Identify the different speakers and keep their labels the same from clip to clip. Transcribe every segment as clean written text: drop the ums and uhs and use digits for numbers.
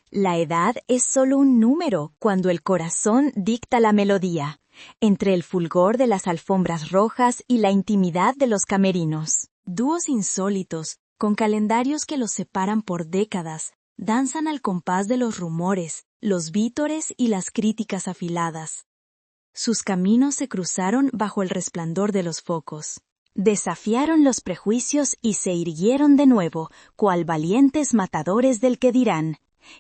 Speaker 1: La edad es solo un número cuando el corazón dicta la melodía, entre el fulgor de las alfombras rojas y la intimidad de los camerinos. Dúos insólitos, con calendarios que los separan por décadas, danzan al compás de los rumores, los vítores y las críticas afiladas. Sus caminos se cruzaron bajo el resplandor de los focos. Desafiaron los prejuicios y se irguieron de nuevo, cual valientes matadores del que dirán.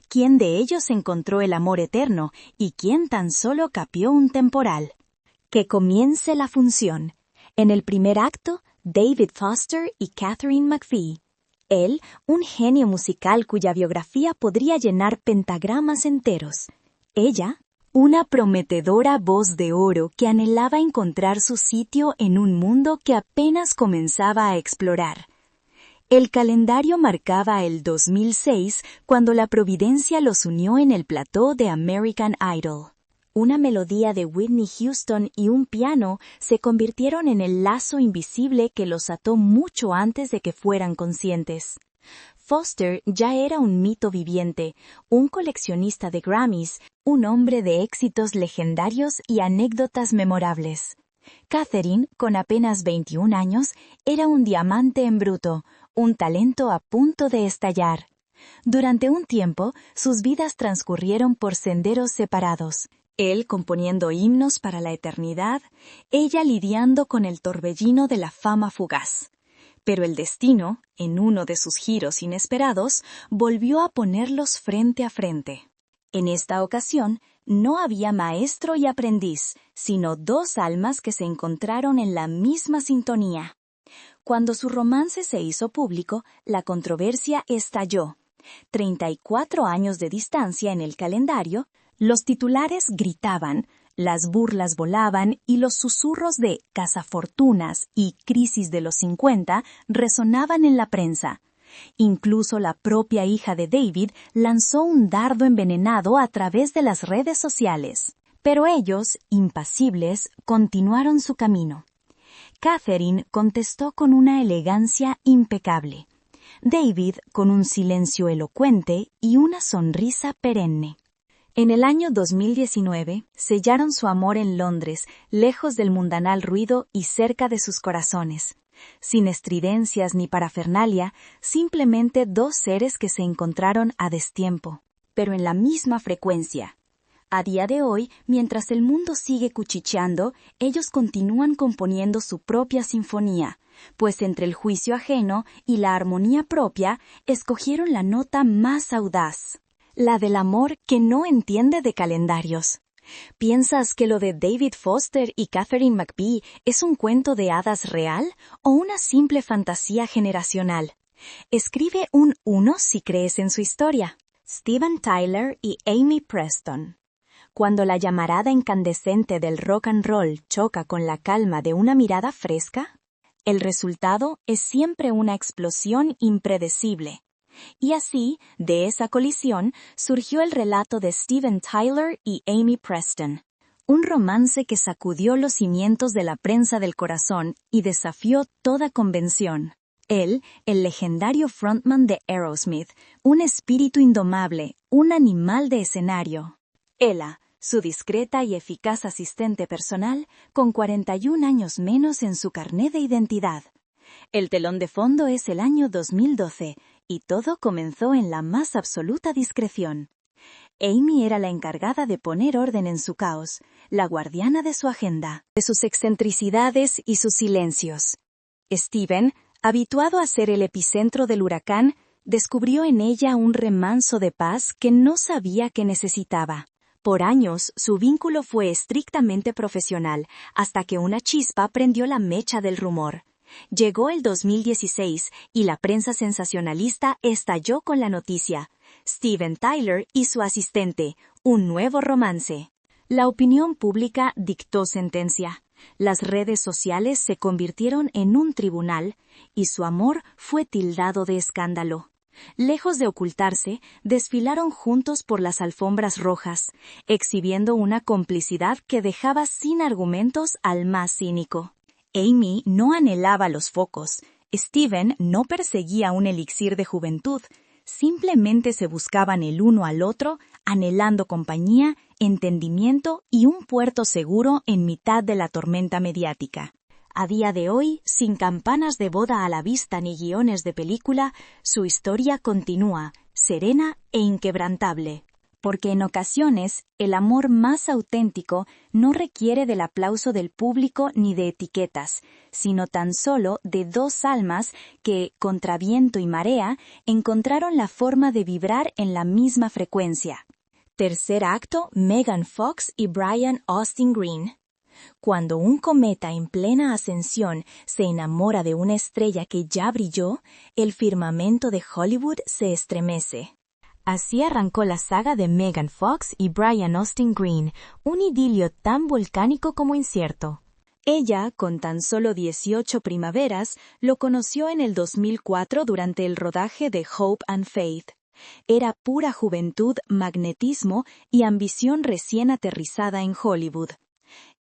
Speaker 1: ¿Quién de ellos encontró el amor eterno y quién tan solo capió un temporal? Que comience la función. En el primer acto, David Foster y Katharine McPhee. Él, un genio musical cuya biografía podría llenar pentagramas enteros. Ella, una prometedora voz de oro que anhelaba encontrar su sitio en un mundo que apenas comenzaba a explorar. El calendario marcaba el 2006 cuando la providencia los unió en el plató de American Idol. Una melodía de Whitney Houston y un piano se convirtieron en el lazo invisible que los ató mucho antes de que fueran conscientes. Foster ya era un mito viviente, un coleccionista de Grammys, un hombre de éxitos legendarios y anécdotas memorables. Katharine, con apenas 21 años, era un diamante en bruto, un talento a punto de estallar. Durante un tiempo, sus vidas transcurrieron por senderos separados. Él componiendo himnos para la eternidad, ella lidiando con el torbellino de la fama fugaz. Pero el destino, en uno de sus giros inesperados, volvió a ponerlos frente a frente. En esta ocasión, no había maestro y aprendiz, sino dos almas que se encontraron en la misma sintonía. Cuando su romance se hizo público, la controversia estalló. 34 años de distancia en el calendario, los titulares gritaban, las burlas volaban y los susurros de cazafortunas y crisis de los 50 resonaban en la prensa. Incluso la propia hija de David lanzó un dardo envenenado a través de las redes sociales. Pero ellos, impasibles, continuaron su camino. Katharine contestó con una elegancia impecable. David con un silencio elocuente y una sonrisa perenne. En el año 2019, sellaron su amor en Londres, lejos del mundanal ruido y cerca de sus corazones. Sin estridencias ni parafernalia, simplemente dos seres que se encontraron a destiempo, pero en la misma frecuencia. A día de hoy, mientras el mundo sigue cuchicheando, ellos continúan componiendo su propia sinfonía, pues entre el juicio ajeno y la armonía propia, escogieron la nota más audaz, la del amor que no entiende de calendarios. ¿Piensas que lo de David Foster y Katharine McPhee es un cuento de hadas real o una simple fantasía generacional? Escribe un 1 si crees en su historia. Steven Tyler y Amy Preston. Cuando la llamarada incandescente del rock and roll choca con la calma de una mirada fresca, el resultado es siempre una explosión impredecible. Y así, de esa colisión, surgió el relato de Steven Tyler y Amy Preston. Un romance que sacudió los cimientos de la prensa del corazón y desafió toda convención. Él, el legendario frontman de Aerosmith, un espíritu indomable, un animal de escenario. Ella, su discreta y eficaz asistente personal, con 41 años menos en su carné de identidad. El telón de fondo es el año 2012, y todo comenzó en la más absoluta discreción. Amy era la encargada de poner orden en su caos, la guardiana de su agenda, de sus excentricidades y sus silencios. Steven, habituado a ser el epicentro del huracán, descubrió en ella un remanso de paz que no sabía que necesitaba. Por años, su vínculo fue estrictamente profesional, hasta que una chispa prendió la mecha del rumor. Llegó el 2016 y la prensa sensacionalista estalló con la noticia: Steven Tyler y su asistente, un nuevo romance. La opinión pública dictó sentencia. Las redes sociales se convirtieron en un tribunal y su amor fue tildado de escándalo. Lejos de ocultarse, desfilaron juntos por las alfombras rojas, exhibiendo una complicidad que dejaba sin argumentos al más cínico. Amy no anhelaba los focos, Steven no perseguía un elixir de juventud, Simplemente se buscaban el uno al otro, anhelando compañía, entendimiento y un puerto seguro en mitad de la tormenta mediática. A día de hoy, sin campanas de boda a la vista ni guiones de película, su historia continúa, serena e inquebrantable. Porque en ocasiones, el amor más auténtico no requiere del aplauso del público ni de etiquetas, sino tan solo de dos almas que, contra viento y marea, encontraron la forma de vibrar en la misma frecuencia. Tercer acto, Megan Fox y Brian Austin Green. Cuando un cometa en plena ascensión se enamora de una estrella que ya brilló, el firmamento de Hollywood se estremece. Así arrancó la saga de Megan Fox y Brian Austin Green, un idilio tan volcánico como incierto. Ella, con tan solo 18 primaveras, lo conoció en el 2004 durante el rodaje de Hope and Faith. Era pura juventud, magnetismo y ambición recién aterrizada en Hollywood.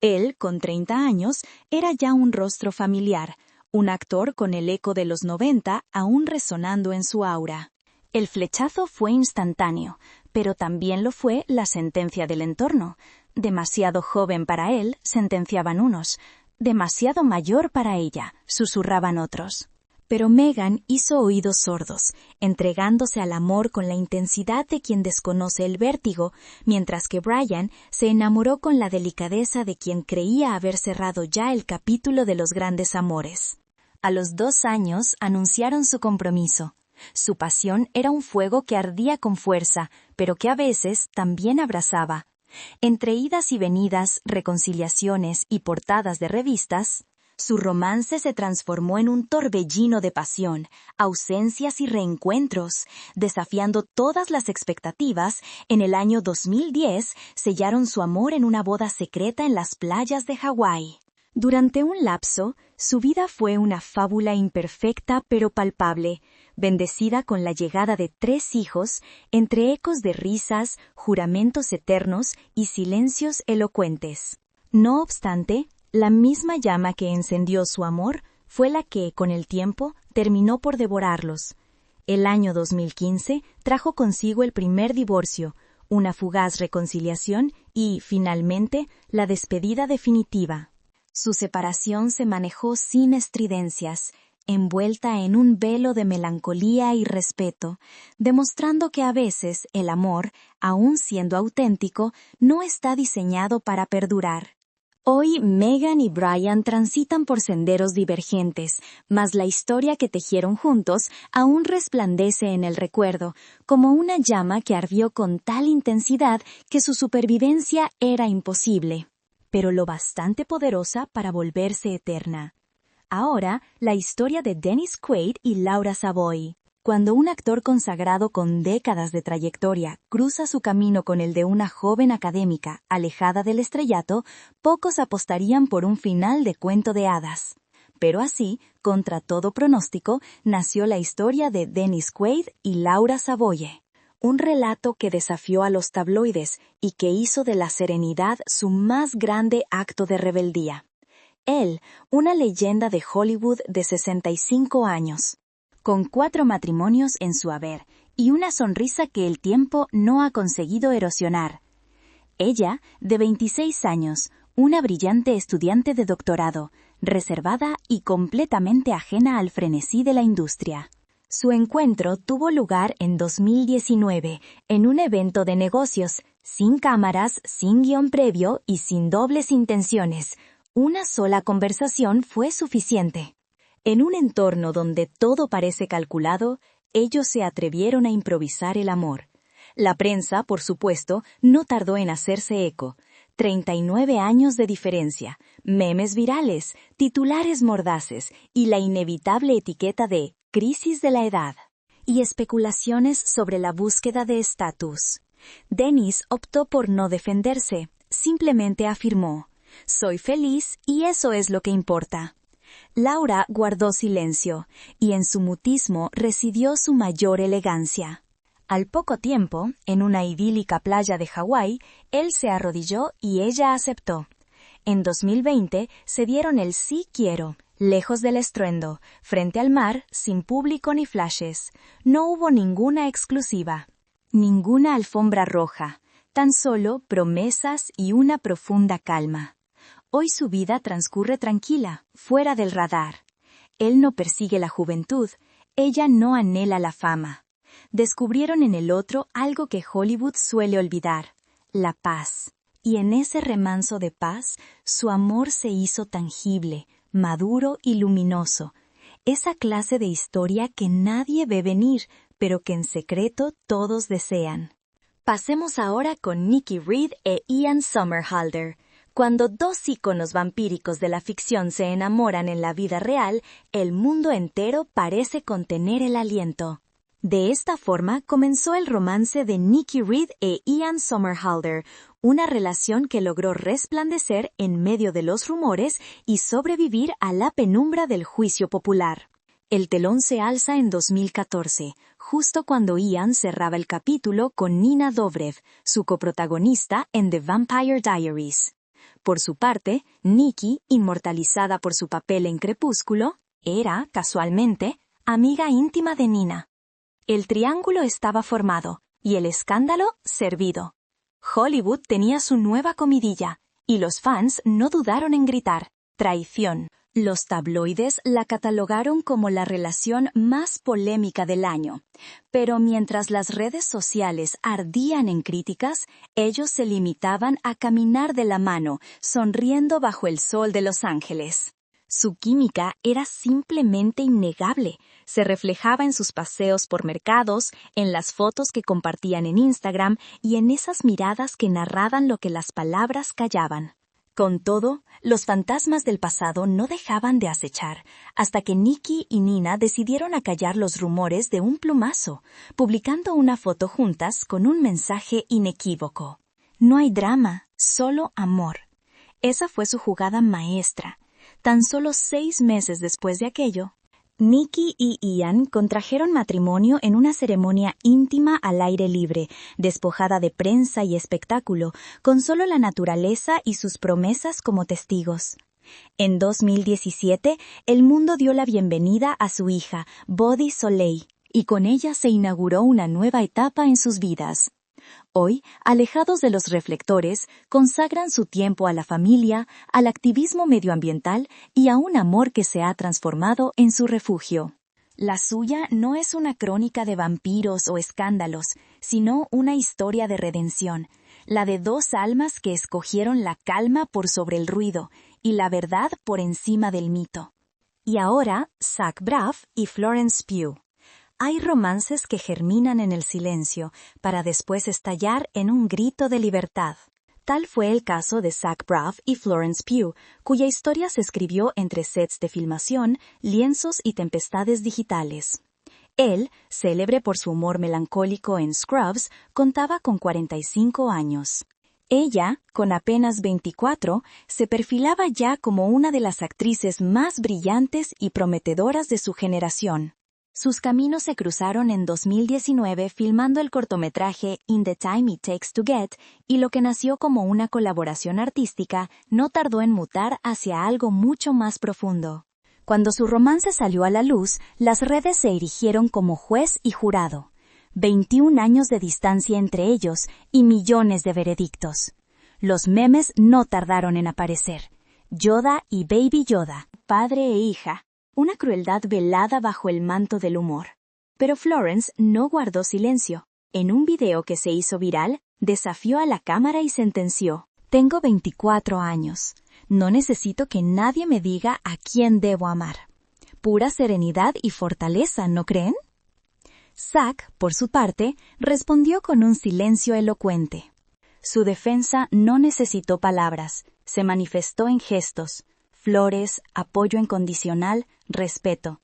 Speaker 1: Él, con 30 años, era ya un rostro familiar, un actor con el eco de los 90 aún resonando en su aura. El flechazo fue instantáneo, pero también lo fue la sentencia del entorno. Demasiado joven para él, sentenciaban unos. Demasiado mayor para ella, susurraban otros. Pero Megan hizo oídos sordos, entregándose al amor con la intensidad de quien desconoce el vértigo, mientras que Brian se enamoró con la delicadeza de quien creía haber cerrado ya el capítulo de los grandes amores. A los 2 años anunciaron su compromiso. Su pasión era un fuego que ardía con fuerza, pero que a veces también abrasaba. Entre idas y venidas, reconciliaciones y portadas de revistas, su romance se transformó en un torbellino de pasión, ausencias y reencuentros. Desafiando todas las expectativas, en el año 2010 sellaron su amor en una boda secreta en las playas de Hawái. Durante un lapso, su vida fue una fábula imperfecta pero palpable, bendecida con la llegada de 3 hijos, entre ecos de risas, juramentos eternos y silencios elocuentes. No obstante, la misma llama que encendió su amor fue la que, con el tiempo, terminó por devorarlos. El año 2015 trajo consigo el primer divorcio, una fugaz reconciliación y, finalmente, la despedida definitiva. Su separación se manejó sin estridencias, envuelta en un velo de melancolía y respeto, demostrando que a veces el amor, aun siendo auténtico, no está diseñado para perdurar. Hoy Megan y Brian transitan por senderos divergentes, mas la historia que tejieron juntos aún resplandece en el recuerdo, como una llama que ardió con tal intensidad que su supervivencia era imposible, pero lo bastante poderosa para volverse eterna. Ahora, la historia de Dennis Quaid y Laura Savoy. Cuando un actor consagrado con décadas de trayectoria cruza su camino con el de una joven académica alejada del estrellato, pocos apostarían por un final de cuento de hadas. Pero así, contra todo pronóstico, nació la historia de Dennis Quaid y Laura Savoy. Un relato que desafió a los tabloides y que hizo de la serenidad su más grande acto de rebeldía. Él, una leyenda de Hollywood de 65 años. Con 4 matrimonios en su haber y una sonrisa que el tiempo no ha conseguido erosionar. Ella, de 26 años, una brillante estudiante de doctorado, reservada y completamente ajena al frenesí de la industria. Su encuentro tuvo lugar en 2019, en un evento de negocios, sin cámaras, sin guión previo y sin dobles intenciones. Una sola conversación fue suficiente. En un entorno donde todo parece calculado, ellos se atrevieron a improvisar el amor. La prensa, por supuesto, no tardó en hacerse eco. 39 años de diferencia, memes virales, titulares mordaces y la inevitable etiqueta de crisis de la edad. Y especulaciones sobre la búsqueda de estatus. Dennis optó por no defenderse, simplemente afirmó: «Soy feliz y eso es lo que importa». Laura guardó silencio, y en su mutismo residió su mayor elegancia. Al poco tiempo, en una idílica playa de Hawái, él se arrodilló y ella aceptó. En 2020 se dieron el sí quiero, Lejos del estruendo, frente al mar, sin público ni flashes, no hubo ninguna exclusiva, ninguna alfombra roja, tan solo promesas y una profunda calma. Hoy su vida transcurre tranquila, fuera del radar. Él no persigue la juventud, ella no anhela la fama. Descubrieron en el otro algo que Hollywood suele olvidar, la paz. Y en ese remanso de paz, su amor se hizo tangible, maduro y luminoso. Esa clase de historia que nadie ve venir, pero que en secreto todos desean. Pasemos ahora con Nikki Reed e Ian Somerhalder. Cuando dos íconos vampíricos de la ficción se enamoran en la vida real, el mundo entero parece contener el aliento. De esta forma comenzó el romance de Nikki Reed e Ian Somerhalder, una relación que logró resplandecer en medio de los rumores y sobrevivir a la penumbra del juicio popular. El telón se alza en 2014, justo cuando Ian cerraba el capítulo con Nina Dobrev, su coprotagonista en The Vampire Diaries. Por su parte, Nikki, inmortalizada por su papel en Crepúsculo, era, casualmente, amiga íntima de Nina. El triángulo estaba formado, y el escándalo servido. Hollywood tenía su nueva comidilla, y los fans no dudaron en gritar, traición. Los tabloides la catalogaron como la relación más polémica del año, pero mientras las redes sociales ardían en críticas, ellos se limitaban a caminar de la mano, sonriendo bajo el sol de Los Ángeles. Su química era simplemente innegable. Se reflejaba en sus paseos por mercados, en las fotos que compartían en Instagram y en esas miradas que narraban lo que las palabras callaban. Con todo, los fantasmas del pasado no dejaban de acechar, hasta que Nikki y Nina decidieron acallar los rumores de un plumazo, publicando una foto juntas con un mensaje inequívoco. No hay drama, solo amor. Esa fue su jugada maestra. Tan solo 6 meses después de aquello, Nikki y Ian contrajeron matrimonio en una ceremonia íntima al aire libre, despojada de prensa y espectáculo, con solo la naturaleza y sus promesas como testigos. En 2017, el mundo dio la bienvenida a su hija, Body Soleil, y con ella se inauguró una nueva etapa en sus vidas. Hoy, alejados de los reflectores, consagran su tiempo a la familia, al activismo medioambiental y a un amor que se ha transformado en su refugio. La suya no es una crónica de vampiros o escándalos, sino una historia de redención, la de dos almas que escogieron la calma por sobre el ruido y la verdad por encima del mito. Y ahora, Zach Braff y Florence Pugh. Hay romances que germinan en el silencio para después estallar en un grito de libertad. Tal fue el caso de Zach Braff y Florence Pugh, cuya historia se escribió entre sets de filmación, lienzos y tempestades digitales. Él, célebre por su humor melancólico en Scrubs, contaba con 45 años. Ella, con apenas 24, se perfilaba ya como una de las actrices más brillantes y prometedoras de su generación. Sus caminos se cruzaron en 2019 filmando el cortometraje In the Time It Takes to Get, y lo que nació como una colaboración artística no tardó en mutar hacia algo mucho más profundo. Cuando su romance salió a la luz, las redes se erigieron como juez y jurado. 21 años de distancia entre ellos y millones de veredictos. Los memes no tardaron en aparecer. Yoda y Baby Yoda, padre e hija. Una crueldad velada bajo el manto del humor. Pero Florence no guardó silencio. En un video que se hizo viral, desafió a la cámara y sentenció: «Tengo 24 años. No necesito que nadie me diga a quién debo amar». Pura serenidad y fortaleza, ¿no creen? Zach, por su parte, respondió con un silencio elocuente. Su defensa no necesitó palabras, se manifestó en gestos. Flores, apoyo incondicional, respeto.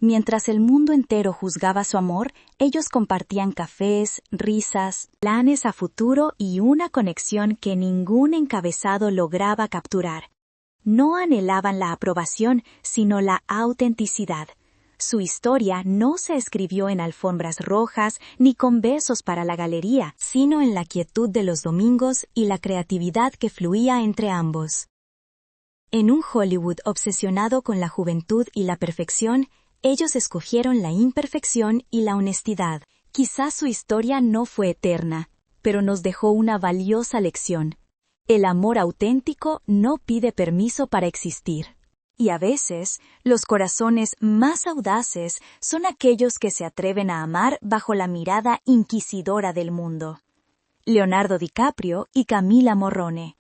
Speaker 1: Mientras el mundo entero juzgaba su amor, ellos compartían cafés, risas, planes a futuro y una conexión que ningún encabezado lograba capturar. No anhelaban la aprobación, sino la autenticidad. Su historia no se escribió en alfombras rojas ni con besos para la galería, sino en la quietud de los domingos y la creatividad que fluía entre ambos. En un Hollywood obsesionado con la juventud y la perfección, ellos escogieron la imperfección y la honestidad. Quizás su historia no fue eterna, pero nos dejó una valiosa lección. El amor auténtico no pide permiso para existir. Y a veces, los corazones más audaces son aquellos que se atreven a amar bajo la mirada inquisidora del mundo. Leonardo DiCaprio y Camila Morrone.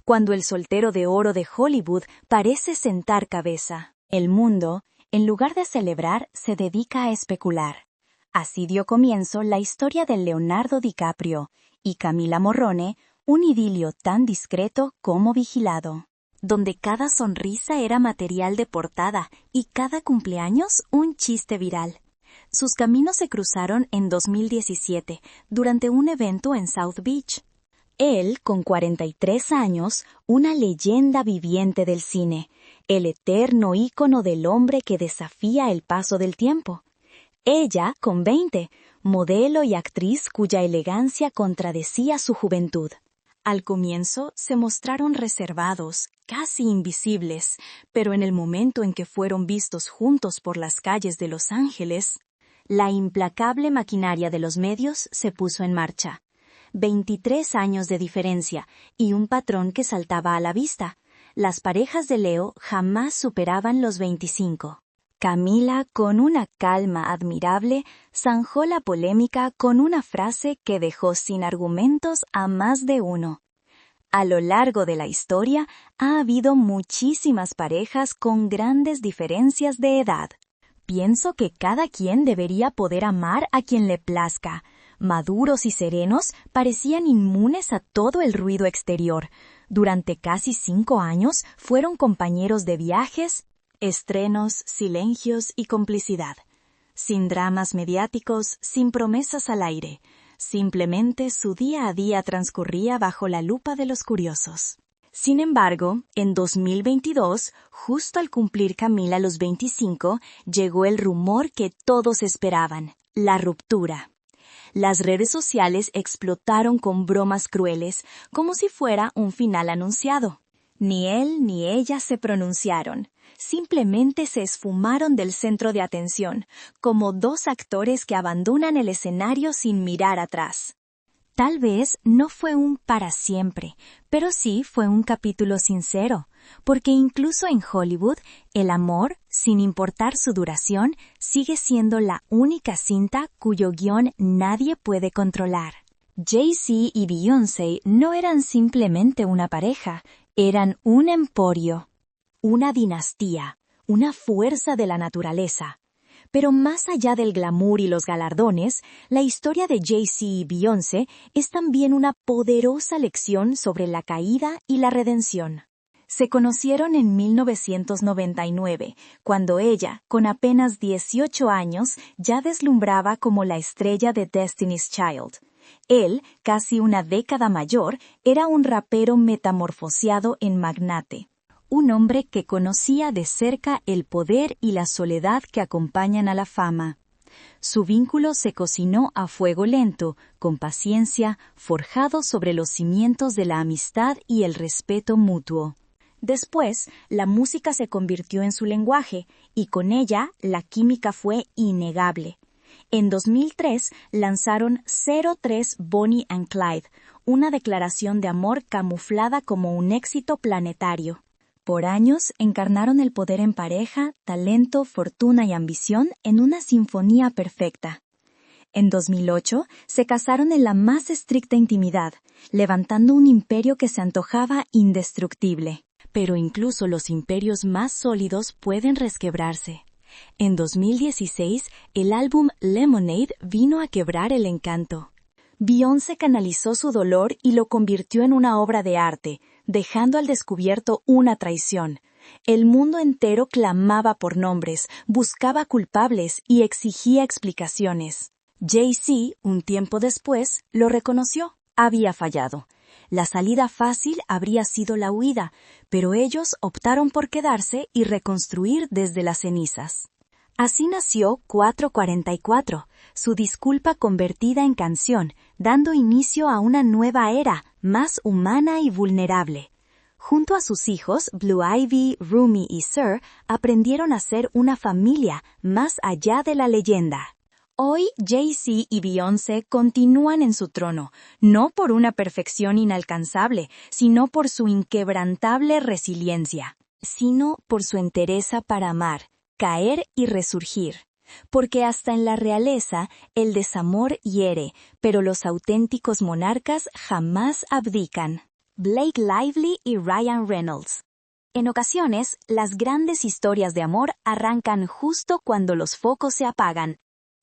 Speaker 1: Cuando el soltero de oro de Hollywood parece sentar cabeza, el mundo, en lugar de celebrar, se dedica a especular. Así dio comienzo la historia de Leonardo DiCaprio y Camila Morrone, un idilio tan discreto como vigilado, donde cada sonrisa era material de portada y cada cumpleaños un chiste viral. Sus caminos se cruzaron en 2017, durante un evento en South Beach. Él, con 43 años, una leyenda viviente del cine, el eterno ícono del hombre que desafía el paso del tiempo. Ella, con 20, modelo y actriz cuya elegancia contradecía su juventud. Al comienzo se mostraron reservados, casi invisibles, pero en el momento en que fueron vistos juntos por las calles de Los Ángeles, la implacable maquinaria de los medios se puso en marcha. 23 años de diferencia y un patrón que saltaba a la vista. Las parejas de Leo jamás superaban los 25. Camila, con una calma admirable, zanjó la polémica con una frase que dejó sin argumentos a más de uno. A lo largo de la historia ha habido muchísimas parejas con grandes diferencias de edad. Pienso que cada quien debería poder amar a quien le plazca. Maduros y serenos, parecían inmunes a todo el ruido exterior. Durante casi 5 años fueron compañeros de viajes, estrenos, silencios y complicidad. Sin dramas mediáticos, sin promesas al aire. Simplemente su día a día transcurría bajo la lupa de los curiosos. Sin embargo, en 2022, justo al cumplir Camila los 25, llegó el rumor que todos esperaban: la ruptura. Las redes sociales explotaron con bromas crueles, como si fuera un final anunciado. Ni él ni ella se pronunciaron. Simplemente se esfumaron del centro de atención, como dos actores que abandonan el escenario sin mirar atrás. Tal vez no fue un para siempre, pero sí fue un capítulo sincero, porque incluso en Hollywood, el amor, sin importar su duración, sigue siendo la única cinta cuyo guión nadie puede controlar. Jay-Z y Beyoncé no eran simplemente una pareja, eran un emporio, una dinastía, una fuerza de la naturaleza. Pero más allá del glamour y los galardones, la historia de Jay-Z y Beyoncé es también una poderosa lección sobre la caída y la redención. Se conocieron en 1999, cuando ella, con apenas 18 años, ya deslumbraba como la estrella de Destiny's Child. Él, casi una década mayor, era un rapero metamorfoseado en magnate. Un hombre que conocía de cerca el poder y la soledad que acompañan a la fama. Su vínculo se cocinó a fuego lento, con paciencia, forjado sobre los cimientos de la amistad y el respeto mutuo. Después, la música se convirtió en su lenguaje, y con ella la química fue innegable. En 2003 lanzaron 03 Bonnie and Clyde, una declaración de amor camuflada como un éxito planetario. Por años encarnaron el poder en pareja, talento, fortuna y ambición en una sinfonía perfecta. En 2008 se casaron en la más estricta intimidad, levantando un imperio que se antojaba indestructible. Pero incluso los imperios más sólidos pueden resquebrarse. En 2016, el álbum Lemonade vino a quebrar el encanto. Beyoncé canalizó su dolor y lo convirtió en una obra de arte, dejando al descubierto una traición. El mundo entero clamaba por nombres, buscaba culpables y exigía explicaciones. Jay-Z, un tiempo después, lo reconoció. Había fallado. La salida fácil habría sido la huida, pero ellos optaron por quedarse y reconstruir desde las cenizas. Así nació 444, su disculpa convertida en canción, dando inicio a una nueva era, más humana y vulnerable. Junto a sus hijos, Blue Ivy, Rumi y Sir, aprendieron a ser una familia más allá de la leyenda. Hoy, Jay-Z y Beyoncé continúan en su trono, no por una perfección inalcanzable, sino por su inquebrantable resiliencia, sino por su entereza para amar, caer y resurgir. Porque hasta en la realeza el desamor hiere, pero los auténticos monarcas jamás abdican. Blake Lively y Ryan Reynolds. En ocasiones, las grandes historias de amor arrancan justo cuando los focos se apagan.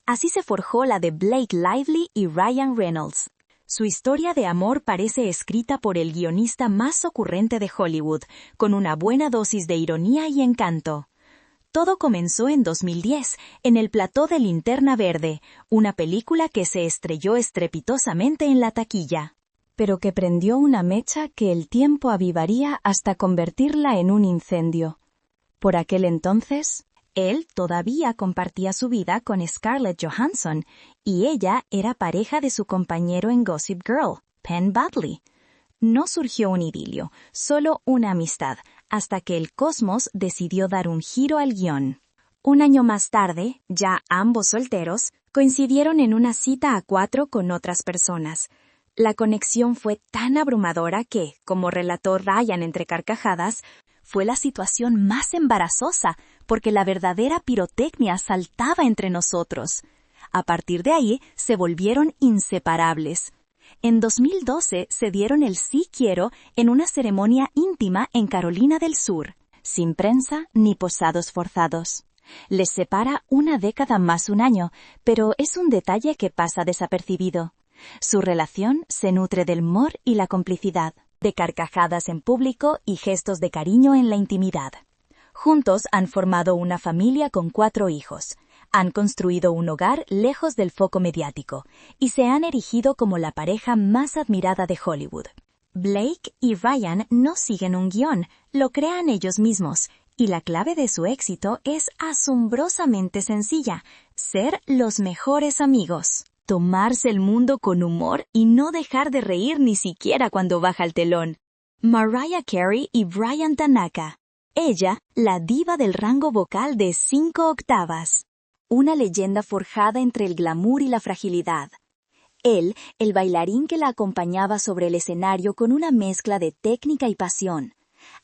Speaker 1: Así se forjó la de Blake Lively y Ryan Reynolds. Su historia de amor parece escrita por el guionista más ocurrente de Hollywood, con una buena dosis de ironía y encanto. Todo comenzó en 2010, en el plató de Linterna Verde, una película que se estrelló estrepitosamente en la taquilla, pero que prendió una mecha que el tiempo avivaría hasta convertirla en un incendio. Por aquel entonces, él todavía compartía su vida con Scarlett Johansson, y ella era pareja de su compañero en Gossip Girl, Penn Badley. No surgió un idilio, solo una amistad, hasta que el cosmos decidió dar un giro al guión. Un año más tarde, ya ambos solteros, coincidieron en una cita a 4 con otras personas. La conexión fue tan abrumadora que, como relató Ryan entre carcajadas, fue la situación más embarazosa, porque la verdadera pirotecnia saltaba entre nosotros. A partir de ahí, se volvieron inseparables. En 2012 se dieron el sí quiero en una ceremonia íntima en Carolina del Sur, sin prensa ni posados forzados. Les separa una década más un año, pero es un detalle que pasa desapercibido. Su relación se nutre del humor y la complicidad, de carcajadas en público y gestos de cariño en la intimidad. Juntos han formado una familia con 4 hijos. Han construido un hogar lejos del foco mediático y se han erigido como la pareja más admirada de Hollywood. Blake y Ryan no siguen un guión, lo crean ellos mismos, y la clave de su éxito es asombrosamente sencilla: ser los mejores amigos. Tomarse el mundo con humor y no dejar de reír ni siquiera cuando baja el telón. Mariah Carey y Bryan Tanaka. Ella, la diva del rango vocal de 5 octavas. Una leyenda forjada entre el glamour y la fragilidad. Él, el bailarín que la acompañaba sobre el escenario con una mezcla de técnica y pasión.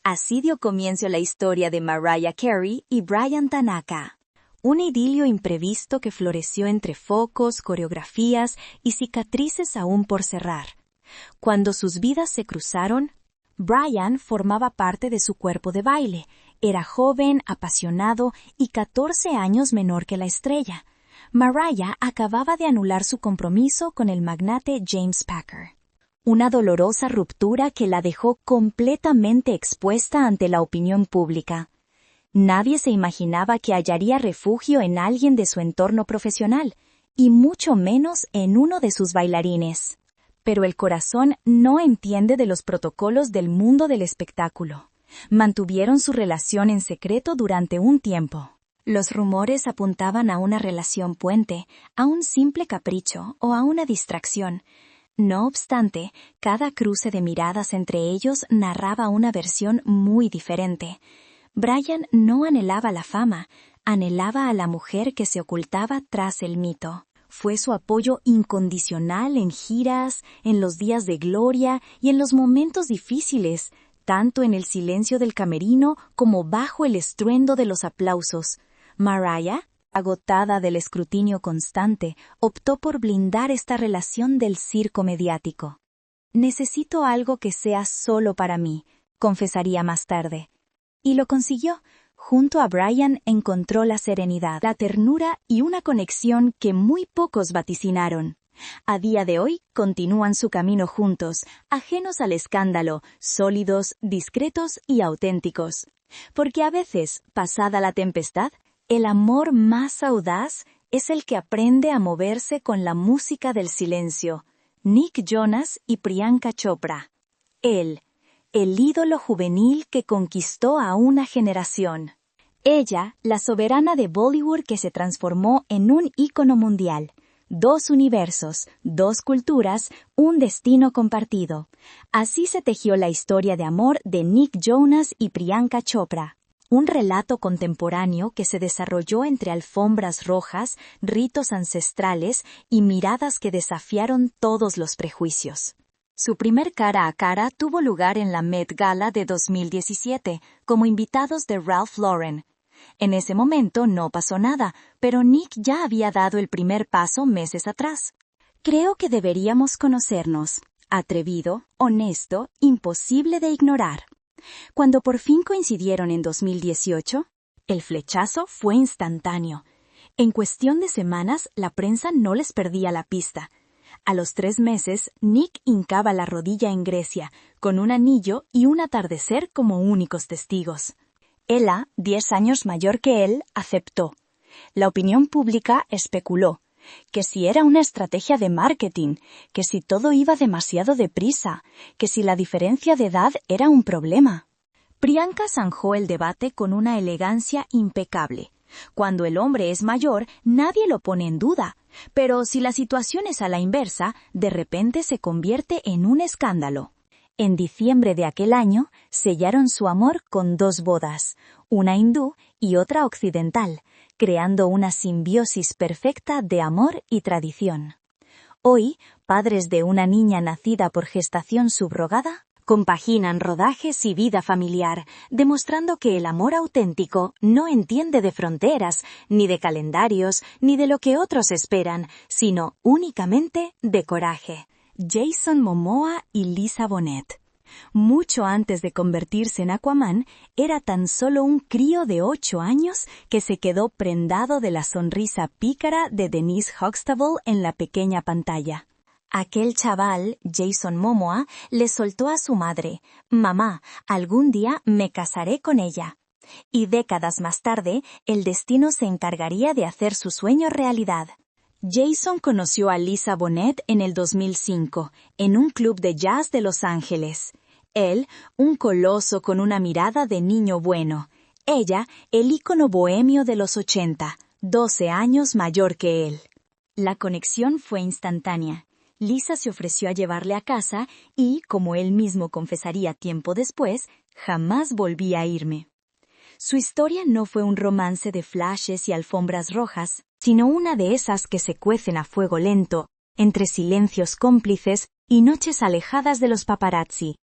Speaker 1: Así dio comienzo la historia de Mariah Carey y Bryan Tanaka. Un idilio imprevisto que floreció entre focos, coreografías y cicatrices aún por cerrar. Cuando sus vidas se cruzaron, Bryan formaba parte de su cuerpo de baile. Era joven, apasionado y 14 años menor que la estrella. Mariah acababa de anular su compromiso con el magnate James Packer. Una dolorosa ruptura que la dejó completamente expuesta ante la opinión pública. Nadie se imaginaba que hallaría refugio en alguien de su entorno profesional, y mucho menos en uno de sus bailarines. Pero el corazón no entiende de los protocolos del mundo del espectáculo. Mantuvieron su relación en secreto durante un tiempo. Los rumores apuntaban a una relación puente, a un simple capricho o a una distracción. No obstante, cada cruce de miradas entre ellos narraba una versión muy diferente. Bryan no anhelaba la fama, anhelaba a la mujer que se ocultaba tras el mito. Fue su apoyo incondicional en giras, en los días de gloria y en los momentos difíciles, tanto en el silencio del camerino como bajo el estruendo de los aplausos. Mariah, agotada del escrutinio constante, optó por blindar esta relación del circo mediático. «Necesito algo que sea solo para mí», confesaría más tarde. Y lo consiguió. Junto a Bryan encontró la serenidad, la ternura y una conexión que muy pocos vaticinaron. A día de hoy continúan su camino juntos, ajenos al escándalo, sólidos, discretos y auténticos. Porque a veces, pasada la tempestad, el amor más audaz es el que aprende a moverse con la música del silencio. Nick Jonas y Priyanka Chopra. Él, el ídolo juvenil que conquistó a una generación. Ella, la soberana de Bollywood que se transformó en un ícono mundial. 2 universos, 2 culturas, un destino compartido. Así se tejió la historia de amor de Nick Jonas y Priyanka Chopra. Un relato contemporáneo que se desarrolló entre alfombras rojas, ritos ancestrales y miradas que desafiaron todos los prejuicios. Su primer cara a cara tuvo lugar en la Met Gala de 2017, como invitados de Ralph Lauren. En ese momento no pasó nada, pero Nick ya había dado el primer paso meses atrás. Creo que deberíamos conocernos. Atrevido, honesto, imposible de ignorar. Cuando por fin coincidieron en 2018, el flechazo fue instantáneo. En cuestión de semanas, la prensa no les perdía la pista. A los 3 meses, Nick hincaba la rodilla en Grecia, con un anillo y un atardecer como únicos testigos. Ella, 10 años mayor que él, aceptó. La opinión pública especuló. Que si era una estrategia de marketing, que si todo iba demasiado deprisa, que si la diferencia de edad era un problema. Priyanka zanjó el debate con una elegancia impecable. Cuando el hombre es mayor, nadie lo pone en duda, pero si la situación es a la inversa, de repente se convierte en un escándalo. En diciembre de aquel año, sellaron su amor con 2 bodas, una hindú y otra occidental, creando una simbiosis perfecta de amor y tradición. Hoy, padres de una niña nacida por gestación subrogada, compaginan rodajes y vida familiar, demostrando que el amor auténtico no entiende de fronteras, ni de calendarios, ni de lo que otros esperan, sino únicamente de coraje. Jason Momoa y Lisa Bonet. Mucho antes de convertirse en Aquaman, era tan solo un crío de 8 años que se quedó prendado de la sonrisa pícara de Denise Huxtable en la pequeña pantalla. Aquel chaval, Jason Momoa, le soltó a su madre: «Mamá, algún día me casaré con ella». Y décadas más tarde, el destino se encargaría de hacer su sueño realidad. Jason conoció a Lisa Bonet en el 2005, en un club de jazz de Los Ángeles. Él, un coloso con una mirada de niño bueno. Ella, el ícono bohemio de los 80, 12 años mayor que él. La conexión fue instantánea. Lisa se ofreció a llevarle a casa y, como él mismo confesaría tiempo después, jamás volví a irme. Su historia no fue un romance de flashes y alfombras rojas, sino una de esas que se cuecen a fuego lento, entre silencios cómplices y noches alejadas de los paparazzi.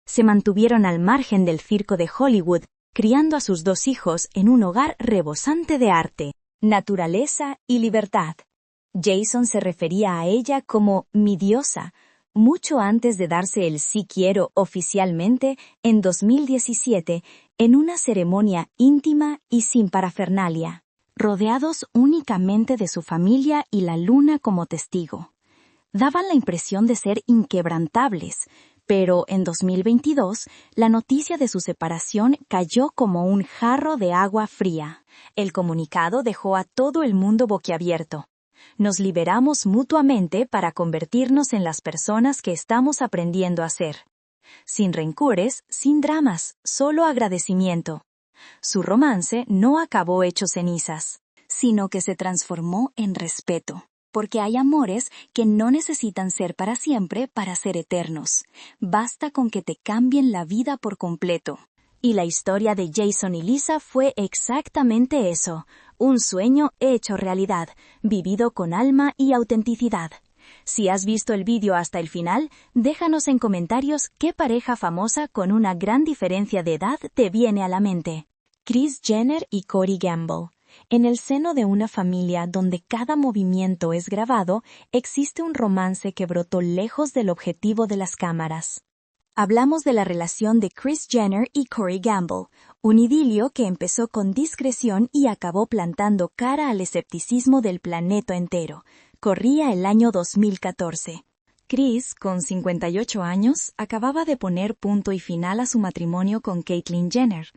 Speaker 1: Se mantuvieron al margen del circo de Hollywood, criando a sus 2 hijos en un hogar rebosante de arte, naturaleza y libertad. Jason se refería a ella como «mi diosa», mucho antes de darse el «sí quiero» oficialmente en 2017, en una ceremonia íntima y sin parafernalia, rodeados únicamente de su familia y la luna como testigo. Daban la impresión de ser inquebrantables, pero en 2022, la noticia de su separación cayó como un jarro de agua fría. El comunicado dejó a todo el mundo boquiabierto. Nos liberamos mutuamente para convertirnos en las personas que estamos aprendiendo a ser. Sin rencores, sin dramas, solo agradecimiento. Su romance no acabó hecho cenizas, sino que se transformó en respeto. Porque hay amores que no necesitan ser para siempre para ser eternos. Basta con que te cambien la vida por completo. Y la historia de Jason y Lisa fue exactamente eso, un sueño hecho realidad, vivido con alma y autenticidad. Si has visto el vídeo hasta el final, déjanos en comentarios qué pareja famosa con una gran diferencia de edad te viene a la mente. Kris Jenner y Corey Gamble. En el seno de una familia donde cada movimiento es grabado, existe un romance que brotó lejos del objetivo de las cámaras. Hablamos de la relación de Kris Jenner y Corey Gamble, un idilio que empezó con discreción y acabó plantando cara al escepticismo del planeta entero. Corría el año 2014. Kris, con 58 años, acababa de poner punto y final a su matrimonio con Caitlyn Jenner.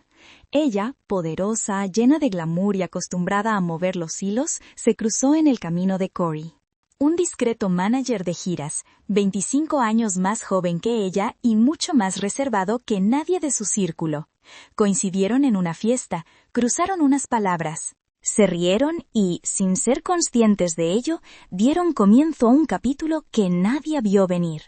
Speaker 1: Ella, poderosa, llena de glamour y acostumbrada a mover los hilos, se cruzó en el camino de Corey. Un discreto manager de giras, 25 años más joven que ella y mucho más reservado que nadie de su círculo. Coincidieron en una fiesta, cruzaron unas palabras. Se rieron y, sin ser conscientes de ello, dieron comienzo a un capítulo que nadie vio venir.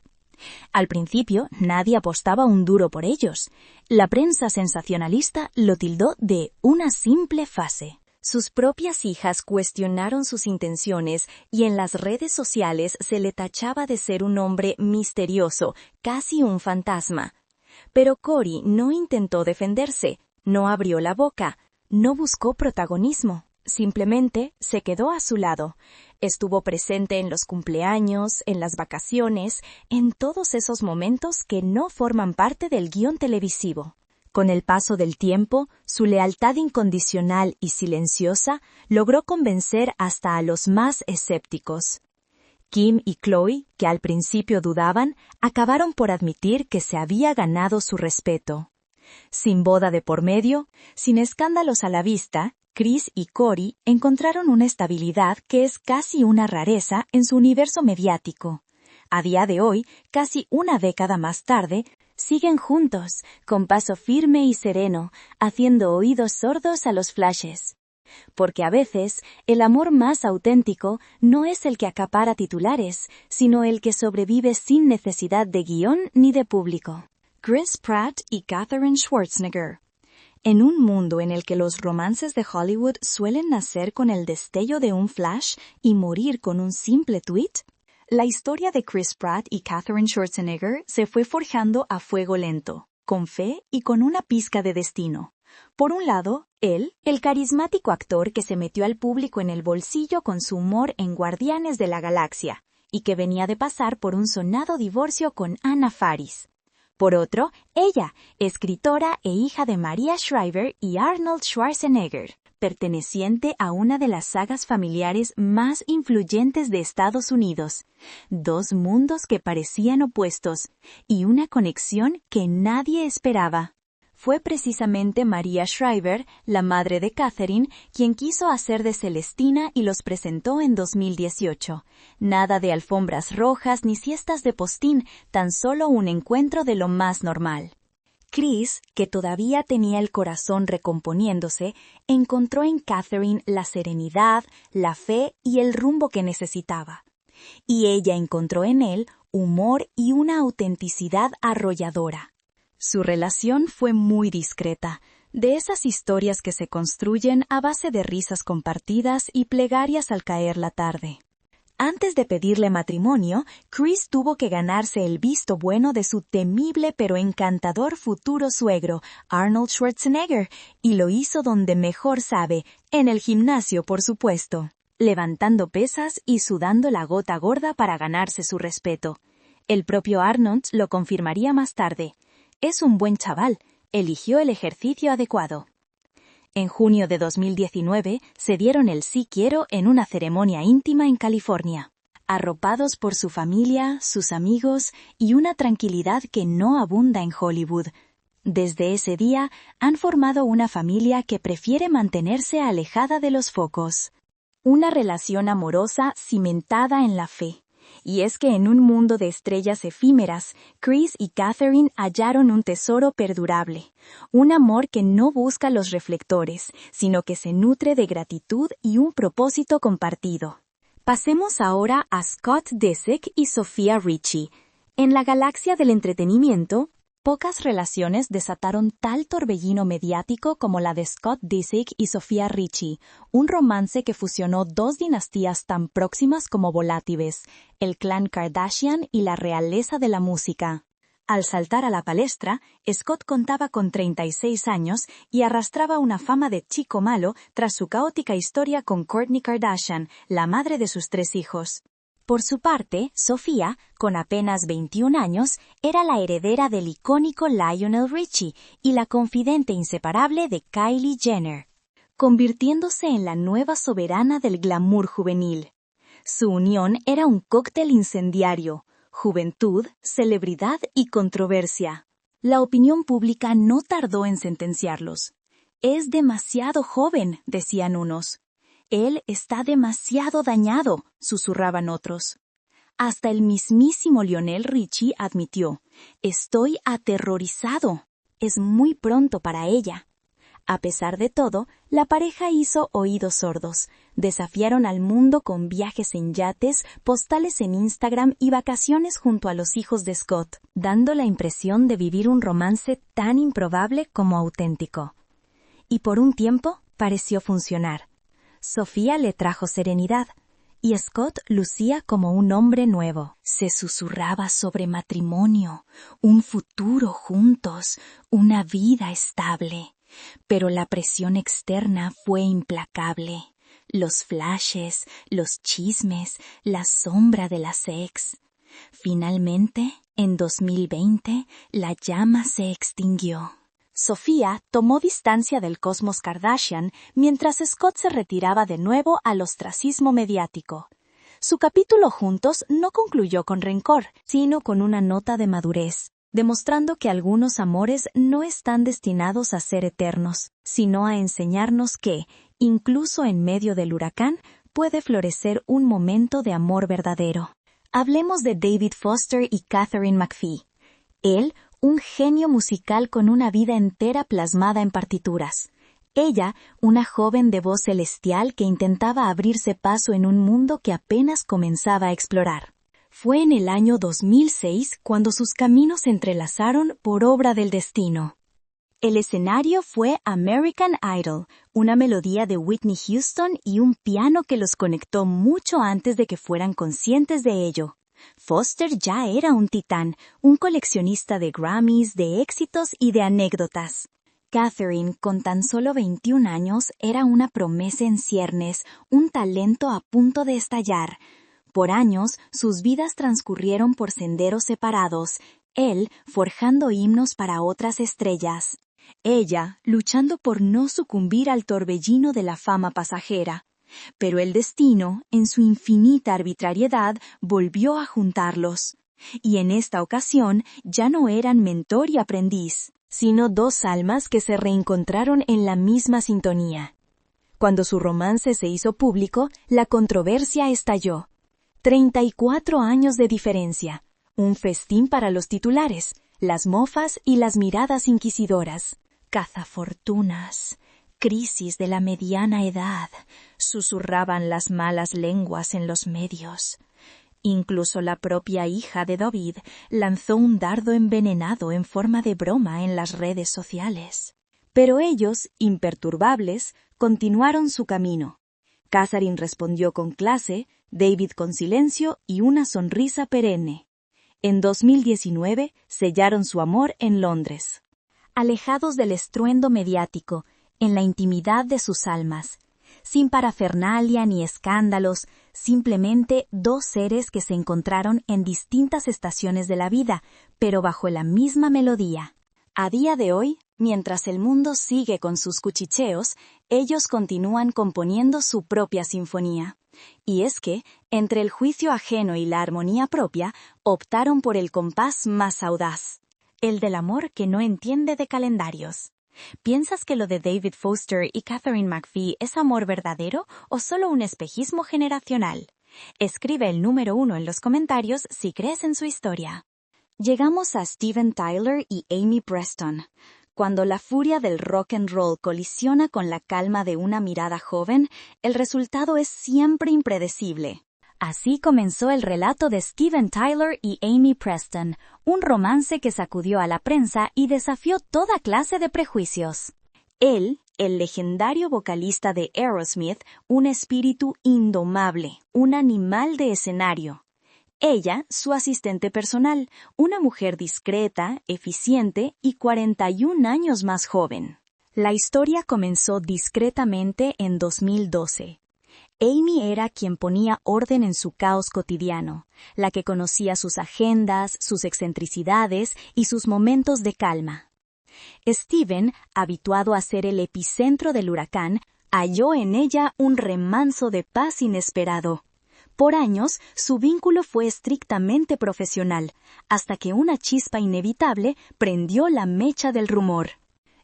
Speaker 1: Al principio, nadie apostaba un duro por ellos. La prensa sensacionalista lo tildó de una simple fase. Sus propias hijas cuestionaron sus intenciones y en las redes sociales se le tachaba de ser un hombre misterioso, casi un fantasma. Pero Cory no intentó defenderse, no abrió la boca, no buscó protagonismo. Simplemente se quedó a su lado. Estuvo presente en los cumpleaños, en las vacaciones, en todos esos momentos que no forman parte del guión televisivo. Con el paso del tiempo, su lealtad incondicional y silenciosa logró convencer hasta a los más escépticos. Kim y Khloe, que al principio dudaban, acabaron por admitir que se había ganado su respeto. Sin boda de por medio, sin escándalos a la vista, Kris y Cory encontraron una estabilidad que es casi una rareza en su universo mediático. A día de hoy, casi una década más tarde, siguen juntos, con paso firme y sereno, haciendo oídos sordos a los flashes. Porque a veces, el amor más auténtico no es el que acapara titulares, sino el que sobrevive sin necesidad de guión ni de público. Chris Pratt y Katherine Schwarzenegger. En un mundo en el que los romances de Hollywood suelen nacer con el destello de un flash y morir con un simple tweet, la historia de Chris Pratt y Katherine Schwarzenegger se fue forjando a fuego lento, con fe y con una pizca de destino. Por un lado, él, el carismático actor que se metió al público en el bolsillo con su humor en Guardianes de la Galaxia, y que venía de pasar por un sonado divorcio con Anna Faris. Por otro, ella, escritora e hija de Maria Shriver y Arnold Schwarzenegger, perteneciente a una de las sagas familiares más influyentes de Estados Unidos. Dos mundos que parecían opuestos, y una conexión que nadie esperaba. Fue precisamente Maria Shriver, la madre de Katherine, quien quiso hacer de Celestina y los presentó en 2018. Nada de alfombras rojas ni siestas de postín, tan solo un encuentro de lo más normal. Kris, que todavía tenía el corazón recomponiéndose, encontró en Katherine la serenidad, la fe y el rumbo que necesitaba. Y ella encontró en él humor y una autenticidad arrolladora. Su relación fue muy discreta, de esas historias que se construyen a base de risas compartidas y plegarias al caer la tarde. Antes de pedirle matrimonio, Kris tuvo que ganarse el visto bueno de su temible pero encantador futuro suegro, Arnold Schwarzenegger, y lo hizo donde mejor sabe, en el gimnasio, por supuesto, levantando pesas y sudando la gota gorda para ganarse su respeto. El propio Arnold lo confirmaría más tarde. Es un buen chaval, eligió el ejercicio adecuado. En junio de 2019 se dieron el sí quiero en una ceremonia íntima en California, arropados por su familia, sus amigos y una tranquilidad que no abunda en Hollywood. Desde ese día han formado una familia que prefiere mantenerse alejada de los focos. Una relación amorosa cimentada en la fe. Y es que en un mundo de estrellas efímeras, Kris y Katherine hallaron un tesoro perdurable, un amor que no busca los reflectores, sino que se nutre de gratitud y un propósito compartido. Pasemos ahora a Scott Disick y Sofia Richie. En la galaxia del entretenimiento, pocas relaciones desataron tal torbellino mediático como la de Scott Disick y Sofia Richie, un romance que fusionó dos dinastías tan próximas como volátiles, el clan Kardashian y la realeza de la música. Al saltar a la palestra, Scott contaba con 36 años y arrastraba una fama de chico malo tras su caótica historia con Kourtney Kardashian, la madre de sus 3 hijos. Por su parte, Sofía, con apenas 21 años, era la heredera del icónico Lionel Richie y la confidente inseparable de Kylie Jenner, convirtiéndose en la nueva soberana del glamour juvenil. Su unión era un cóctel incendiario, juventud, celebridad y controversia. La opinión pública no tardó en sentenciarlos. «Es demasiado joven», decían unos. «Él está demasiado dañado», susurraban otros. Hasta el mismísimo Lionel Richie admitió: «Estoy aterrorizado. Es muy pronto para ella». A pesar de todo, la pareja hizo oídos sordos. Desafiaron al mundo con viajes en yates, postales en Instagram y vacaciones junto a los hijos de Scott, dando la impresión de vivir un romance tan improbable como auténtico. Y por un tiempo pareció funcionar. Sofía le trajo serenidad, y Scott lucía como un hombre nuevo. Se susurraba sobre matrimonio, un futuro juntos, una vida estable. Pero la presión externa fue implacable. Los flashes, los chismes, la sombra de las ex. Finalmente, en 2020, la llama se extinguió. Sofía tomó distancia del cosmos Kardashian mientras Scott se retiraba de nuevo al ostracismo mediático. Su capítulo juntos no concluyó con rencor, sino con una nota de madurez, demostrando que algunos amores no están destinados a ser eternos, sino a enseñarnos que, incluso en medio del huracán, puede florecer un momento de amor verdadero. Hablemos de David Foster y Katharine McPhee. Él, un genio musical con una vida entera plasmada en partituras. Ella, una joven de voz celestial que intentaba abrirse paso en un mundo que apenas comenzaba a explorar. Fue en el año 2006 cuando sus caminos se entrelazaron por obra del destino. El escenario fue American Idol, una melodía de Whitney Houston y un piano que los conectó mucho antes de que fueran conscientes de ello. Foster ya era un titán, un coleccionista de Grammys, de éxitos y de anécdotas. Katharine, con tan solo 21 años, era una promesa en ciernes, un talento a punto de estallar. Por años, sus vidas transcurrieron por senderos separados, él forjando himnos para otras estrellas. Ella, luchando por no sucumbir al torbellino de la fama pasajera. Pero el destino, en su infinita arbitrariedad, volvió a juntarlos. Y en esta ocasión ya no eran mentor y aprendiz, sino dos almas que se reencontraron en la misma sintonía. Cuando su romance se hizo público, la controversia estalló. 34 años de diferencia, un festín para los titulares, las mofas y las miradas inquisidoras. Cazafortunas, crisis de la mediana edad, susurraban las malas lenguas en los medios. Incluso la propia hija de David lanzó un dardo envenenado en forma de broma en las redes sociales. Pero ellos, imperturbables, continuaron su camino. Katharine respondió con clase, David con silencio y una sonrisa perenne. En 2019 sellaron su amor en Londres. Alejados del estruendo mediático, en la intimidad de sus almas, sin parafernalia ni escándalos, simplemente dos seres que se encontraron en distintas estaciones de la vida, pero bajo la misma melodía. A día de hoy, mientras el mundo sigue con sus cuchicheos, ellos continúan componiendo su propia sinfonía. Y es que, entre el juicio ajeno y la armonía propia, optaron por el compás más audaz, el del amor que no entiende de calendarios. ¿Piensas que lo de David Foster y Katharine McPhee es amor verdadero o solo un espejismo generacional? Escribe el número 1 en los comentarios si crees en su historia. Llegamos a Steven Tyler y Amy Preston. Cuando la furia del rock and roll colisiona con la calma de una mirada joven, el resultado es siempre impredecible. Así comenzó el relato de Steven Tyler y Amy Preston, un romance que sacudió a la prensa y desafió toda clase de prejuicios. Él, el legendario vocalista de Aerosmith, un espíritu indomable, un animal de escenario. Ella, su asistente personal, una mujer discreta, eficiente y 41 años más joven. La historia comenzó discretamente en 2012. Amy era quien ponía orden en su caos cotidiano, la que conocía sus agendas, sus excentricidades y sus momentos de calma. Steven, habituado a ser el epicentro del huracán, halló en ella un remanso de paz inesperado. Por años, su vínculo fue estrictamente profesional, hasta que una chispa inevitable prendió la mecha del rumor.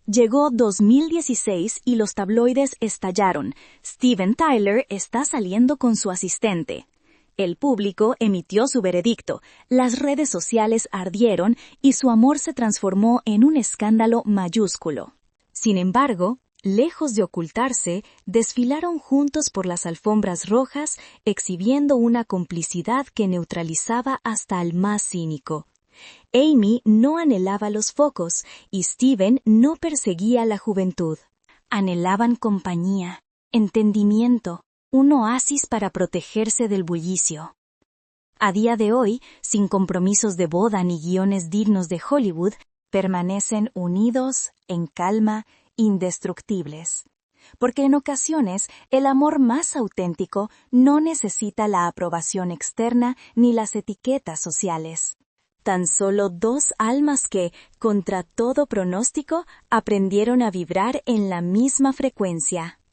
Speaker 1: Llegó 2016 y los tabloides estallaron. Steven Tyler está saliendo con su asistente. El público emitió su veredicto, las redes sociales ardieron y su amor se transformó en un escándalo mayúsculo. Sin embargo, Lejos de ocultarse, desfilaron juntos por las alfombras rojas, exhibiendo una complicidad que neutralizaba hasta al más cínico. Amy no anhelaba los focos y Steven no perseguía la juventud. Anhelaban compañía, entendimiento, un oasis para protegerse del bullicio. A día de hoy, sin compromisos de boda ni guiones dignos de Hollywood, permanecen unidos, en calma, indestructibles. Porque en ocasiones el amor más auténtico no necesita la aprobación externa ni las etiquetas sociales. Tan solo dos almas que, contra todo pronóstico, aprendieron a vibrar en la misma frecuencia.